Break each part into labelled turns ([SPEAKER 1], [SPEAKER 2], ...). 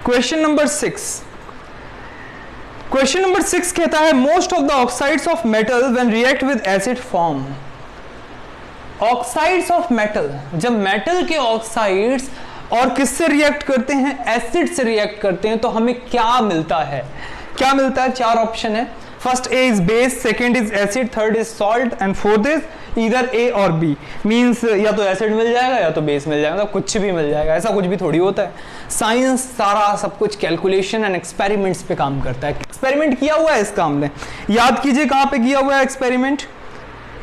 [SPEAKER 1] Question number 6, question number 6 कहता है most of the oxides of metal when react with acid form. Oxides of metal, जब metal के oxides और किससे react करते हैं, एसिड से रिएक्ट करते हैं, तो हमें क्या मिलता है, क्या मिलता है? 4 ऑप्शन है। First A is base, second is acid, third is salt and fourth is either A और बी। मीन्स या तो एसिड मिल जाएगा या तो बेस मिल जाएगा, तो कुछ भी मिल जाएगा, ऐसा कुछ भी थोड़ी होता है। साइंस सारा सब कुछ कैलकुलेशन एंड एक्सपेरिमेंट्स पे काम करता है। एक्सपेरिमेंट किया हुआ है इस काम में, याद कीजिए कहाँ पे किया हुआ है एक्सपेरिमेंट।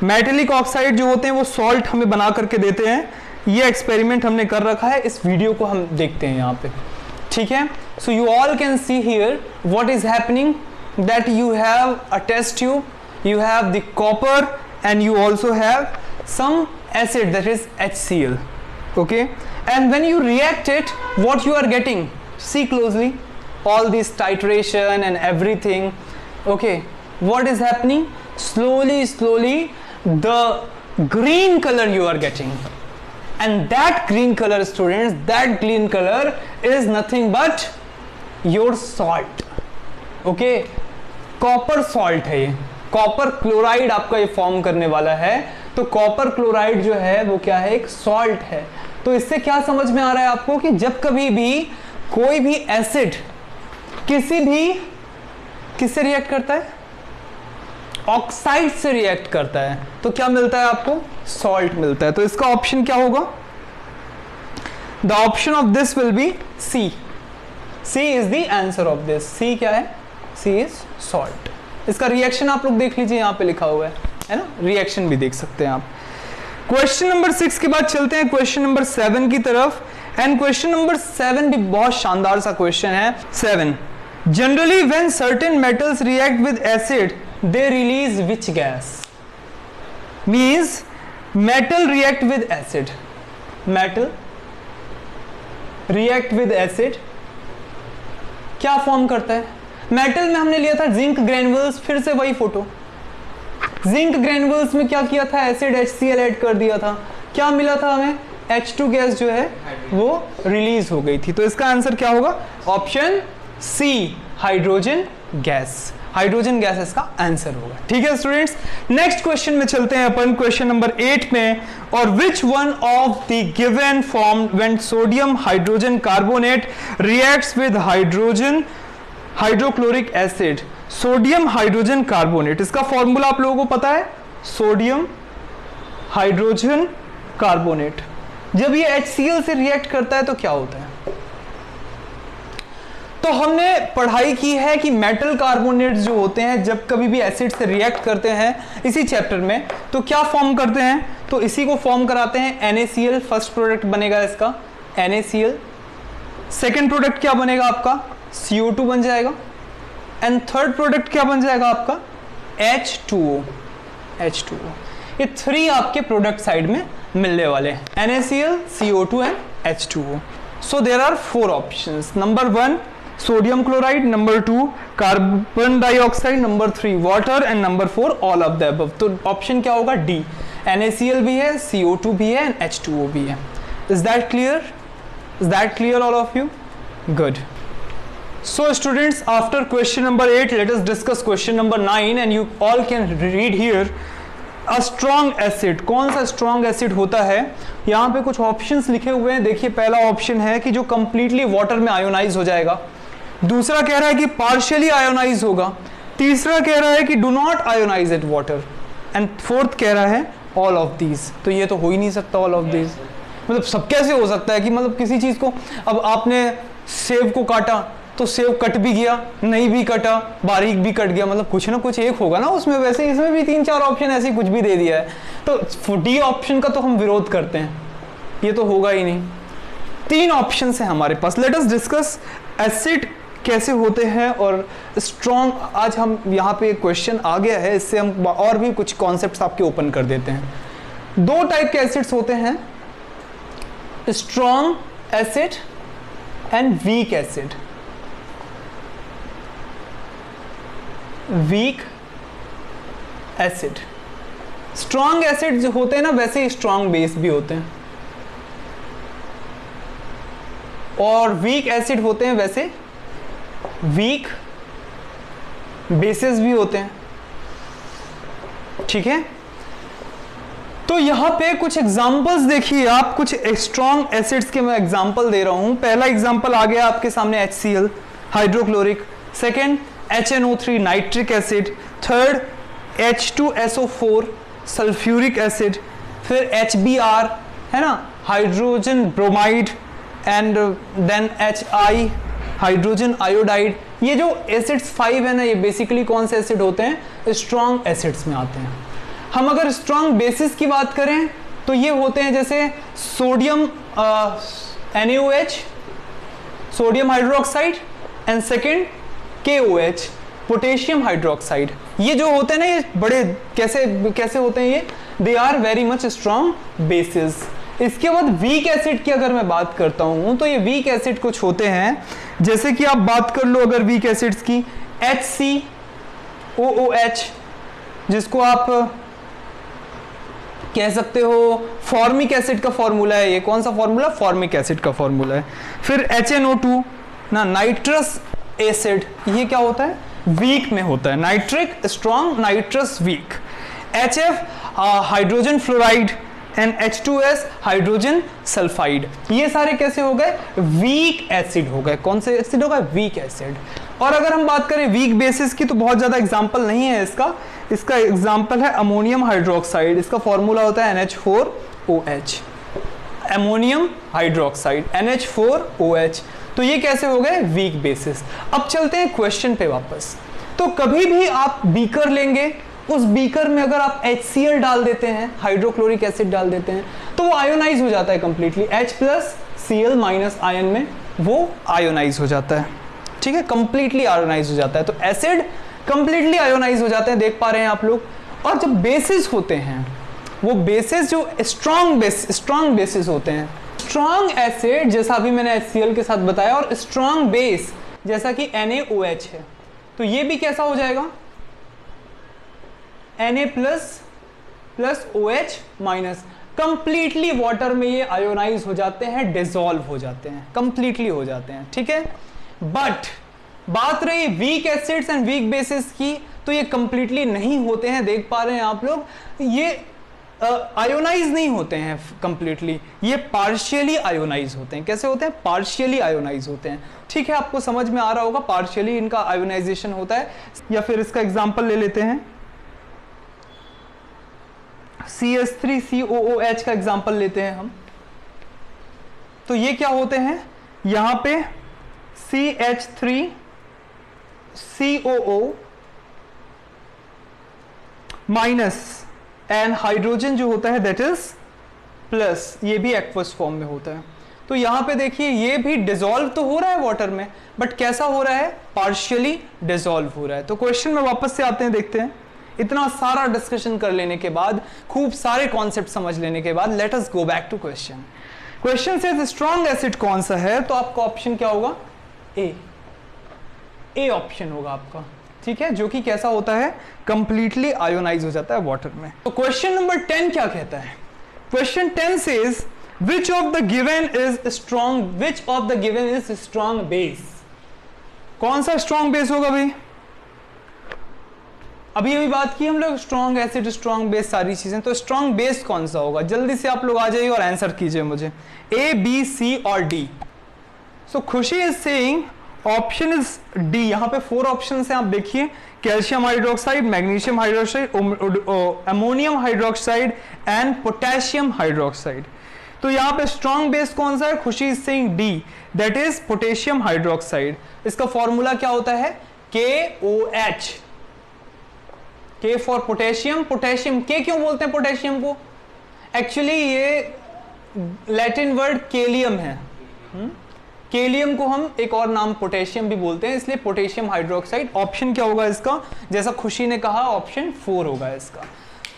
[SPEAKER 1] मेटेलिक ऑक्साइड जो होते हैं वो सॉल्ट हमें बना करके देते हैं, ये एक्सपेरिमेंट हमने कर रखा है, इस वीडियो को हम देखते हैं यहाँ पे, ठीक है। So you all can see here what is happening, that you have a test tube, you have the copper and you also have some acid, that is HCl, okay, and when you react it, what you are getting, see closely, all this titration and everything, okay, what is happening? Slowly the green color you are getting, and that green color, students, that green color is nothing but your salt, okay, copper salt है ये, copper chloride आपका ये form करने वाला है। तो copper chloride जो है वो क्या है, एक सॉल्ट है। तो इससे क्या समझ में आ रहा है आपको कि जब कभी भी कोई भी एसिड किससे रिएक्ट करता है, ऑक्साइड से रिएक्ट करता है, तो क्या मिलता है आपको, सॉल्ट मिलता है। तो इसका ऑप्शन क्या होगा, the option of this will be C, C is the answer of this. C क्या है, सी इज सॉल्ट। इसका रिएक्शन आप लोग देख लीजिए, यहाँ पे लिखा हुआ है ना, रिएक्शन भी देख सकते हैं आप। क्वेश्चन नंबर 6 के बाद चलते हैं क्वेश्चन नंबर 7 की तरफ, एंड क्वेश्चन नंबर 7 भी बहुत शानदार सा क्वेश्चन है। 7, generally when certain metals react with acid they release which gas. Means metal react with acid, metal react with acid क्या फॉर्म करता है? मेटल में हमने लिया था जिंक ग्रेन्युल्स, फिर से वही फोटो, जिंक ग्रेन्युल्स में क्या किया था, एसिड HCl ऐड कर दिया था, क्या मिला था हमें, H2 गैस जो है वो रिलीज हो गई थी। तो इसका आंसर क्या होगा, option C, hydrogen gas. Hydrogen gas इसका आंसर होगा, ठीक है स्टूडेंट्स। नेक्स्ट क्वेश्चन में चलते हैं अपन, क्वेश्चन नंबर 8 में, और which one of the given form when sodium hydrogen carbonate reacts with hydrochloric acid. Sodium hydrogen carbonate, इसका फॉर्मूला आप लोगों को पता है, सोडियम हाइड्रोजन कार्बोनेट। जब ये HCl से रिएक्ट करता है तो क्या होता है? तो हमने पढ़ाई की है कि मेटल कार्बोनेट्स जो होते हैं जब कभी भी एसिड से रिएक्ट करते हैं इसी चैप्टर में, तो क्या फॉर्म करते हैं, तो इसी को फॉर्म कराते हैं NaCl। फर्स्ट प्रोडक्ट बनेगा इसका NaCl, सेकेंड प्रोडक्ट क्या बनेगा आपका, CO2 बन जाएगा, एंड थर्ड प्रोडक्ट क्या बन जाएगा आपका, H2O। ये 3 आपके प्रोडक्ट साइड में मिलने वाले हैं, NaCl, CO2 and H2O। So there are 4 options, number 1 sodium chloride, number 2 carbon dioxide, number 3 water and number 4 all of the above. तो ऑप्शन क्या होगा, डी, NaCl भी है, CO2 भी है एंड H2O भी है। Is that clear? Is that clear all of you? Good. So students, after question number 8, let us discuss question number 9, and you all can read here a strong acid। कौन सा strong acid होता है? यहाँ पे कुछ options लिखे हुए हैं, देखिए पहला option है कि जो completely water में ionize हो जाएगा, दूसरा कह रहा है कि partially ionize होगा, तीसरा कह रहा है कि do not ionize at water, and fourth कह रहा है all of these। तो ये तो हो ही नहीं सकता all of these, मतलब सब कैसे हो सकता है कि मतलब किसी चीज़ को, अब आपने सेब को काटा तो सेब कट भी गया, नहीं भी कटा, बारीक भी कट गया, मतलब कुछ ना कुछ एक होगा ना उसमें। वैसे इसमें भी 3-4 ऑप्शन ऐसे कुछ भी दे दिया है, तो डी ऑप्शन का तो हम विरोध करते हैं, ये तो होगा ही नहीं। 3 ऑप्शन है हमारे पास। लेट अस डिस्कस एसिड कैसे होते हैं और स्ट्रॉन्ग। आज हम यहाँ पे क्वेश्चन आ गया है, इससे हम और भी कुछ कॉन्सेप्ट्स आपके ओपन कर देते हैं। 2 टाइप के एसिड्स होते हैं, strong acid and weak acid. Weak acid, strong acid जो होते हैं ना, वैसे ही स्ट्रॉन्ग बेस भी होते हैं। और वीक एसिड होते हैं वैसे वीक बेसिस भी होते हैं, ठीक है। तो यहां पे कुछ एग्जांपल्स देखिए आप, कुछ स्ट्रॉन्ग एसिड्स के मैं एग्जांपल दे रहा हूं। पहला एग्जांपल आ गया आपके सामने HCl hydrochloric, second HNO3 nitric acid, third H2SO4 sulphuric acid, फिर HBr है ना hydrogen bromide, and then HI hydrogen iodide. ये जो एसिड्स 5 है ना, ये बेसिकली कौन से एसिड होते हैं? स्ट्रॉन्ग एसिड्स में आते हैं। हम अगर स्ट्रॉन्ग बेसिस की बात करें तो ये होते हैं जैसे sodium NaOH sodium hydroxide, and second KOH potassium hydroxide. ये जो होते हैं ना, ये बड़े कैसे होते हैं ये? They are very much strong bases. इसके बाद वीक एसिड की अगर मैं बात करता हूं तो ये वीक एसिड कुछ होते हैं, जैसे कि आप बात कर लो अगर वीक एसिड्स की, HCOOH जिसको आप कह सकते हो फॉर्मिक एसिड का फॉर्मूला है। ये कौन सा फॉर्मूला? फॉर्मिक एसिड का फॉर्मूला है। फिर HNO2 ना नाइट्रस एसिड, ये क्या होता है? वीक में होता है, nitric strong, nitrous weak. HF hydrogen fluoride, and H2S hydrogen sulphide. ये सारे कैसे हो गए? वीक एसिड हो गए। कौन से एसिड हो गए? Weak acid. और अगर हम बात करें वीक बेसिस की तो बहुत ज्यादा एग्जांपल नहीं है इसका एग्जांपल है अमोनियम हाइड्रोक्साइड। इसका फॉर्मूला होता है NH4OH, अमोनियम हाइड्रोक्साइड NH4OH। तो ये कैसे हो गए? Weak bases. अब चलते हैं क्वेश्चन पे वापस। तो कभी भी आप बीकर लेंगे, उस बीकर में अगर आप HCl डाल देते हैं, हाइड्रोक्लोरिक एसिड डाल देते हैं, तो वो आयोनाइज हो जाता है कंप्लीटली। H+Cl- आयन में वो आयोनाइज हो जाता है, ठीक है, कंप्लीटली आयोनाइज हो जाता है। तो एसिड कंप्लीटली आयोनाइज हो जाते हैं, देख पा रहे हैं आप लोग। और जब बेसिस होते हैं, वो बेसिस जो स्ट्रॉन्ग बेसिस होते हैं, स्ट्रॉन्ग एसिड जैसा अभी मैंने HCl के साथ बताया, और स्ट्रॉन्ग बेस जैसा कि NaOH है, तो ये भी कैसा हो जाएगा? Na++OH-। कंप्लीटली वाटर में ये आयोनाइज हो जाते हैं, डिसॉल्व हो जाते हैं, कंप्लीटली हो जाते हैं, ठीक है। बट बात रही weak acids and weak bases की, तो ये कंप्लीटली नहीं होते हैं, देख पा रहे हैं आप लोग। ये आयोनाइज नहीं होते हैं कंप्लीटली, ये पार्शियली आयोनाइज होते हैं। कैसे होते हैं? पार्शियली आयोनाइज होते हैं, ठीक है। आपको समझ में आ रहा होगा पार्शियली इनका आयोनाइजेशन होता है। या फिर इसका एग्जांपल ले लेते हैं, CH3COOH का एग्जांपल लेते हैं हम। तो ये क्या होते हैं? यहां पे CH3COO माइनस, एंड हाइड्रोजन जो होता है दैट इज प्लस, ये भी एक्वस फॉर्म में होता है। तो यहां पे देखिए ये भी डिसॉल्व तो हो रहा है वाटर में, बट कैसा हो रहा है? पार्शियली डिसॉल्व हो रहा है। तो क्वेश्चन में वापस से आते हैं, देखते हैं। इतना सारा डिस्कशन कर लेने के बाद, खूब सारे कॉन्सेप्ट समझ लेने के बाद, let us go back to question. Question से स्ट्रॉन्ग एसिड कौन सा है? तो आपका ऑप्शन क्या होगा? ए ऑप्शन होगा आपका, ठीक है, जो कि कैसा होता है? कंप्लीटली आयोनाइज हो जाता है वाटर में। तो क्वेश्चन नंबर 10 क्या कहता है? Question 10 says which of the given is strong base? कौन सा स्ट्रॉन्ग बेस होगा भाई? अभी बात की हम लोग स्ट्रॉन्ग एसिड, स्ट्रॉन्ग बेस, सारी चीजें। तो स्ट्रॉन्ग बेस कौन सा होगा? जल्दी से आप लोग आ जाइए और आंसर कीजिए मुझे। A, B, C और D। सो खुशी is saying option is D। यहां पे 4 ऑप्शन हैं, आप देखिए, calcium hydroxide, magnesium hydroxide, ammonium hydroxide and potassium hydroxide. तो यहां पे स्ट्रॉन्ग बेस कौन सा है? खुशी is saying D, that is potassium hydroxide. इसका फॉर्मूला क्या होता है? KOH, K for potassium. Potassium K क्यों बोलते हैं पोटेशियम को? एक्चुअली ये लैटिन वर्ड केलियम है। केलियम को हम एक और नाम पोटेशियम भी बोलते हैं, इसलिए पोटेशियम हाइड्रोक्साइड। ऑप्शन क्या होगा इसका? जैसा खुशी ने कहा, ऑप्शन 4 होगा इसका,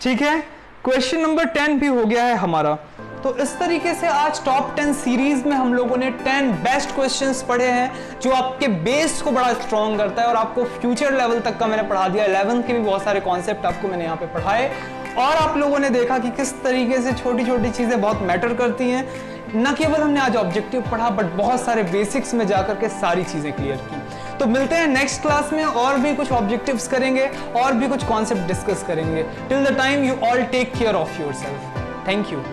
[SPEAKER 1] ठीक है। क्वेश्चन नंबर 10 भी हो गया है हमारा। तो इस तरीके से आज टॉप 10 सीरीज में हम लोगों ने 10 बेस्ट क्वेश्चंस पढ़े हैं, जो आपके बेस को बड़ा स्ट्रॉन्ग करता है और आपको फ्यूचर लेवल तक का मैंने पढ़ा दिया। 11th के भी बहुत सारे कॉन्सेप्ट आपको मैंने यहाँ पे पढ़ाए, और आप लोगों ने देखा कि किस तरीके से छोटी छोटी चीजें बहुत मैटर करती हैं। न केवल हमने आज ऑब्जेक्टिव पढ़ा बट बहुत सारे बेसिक्स में जाकर के सारी चीजें क्लियर की। तो मिलते हैं नेक्स्ट क्लास में, और भी कुछ ऑब्जेक्टिव्स करेंगे और भी कुछ कॉन्सेप्ट डिस्कस करेंगे। Till the time you all take care of yourself. Thank you.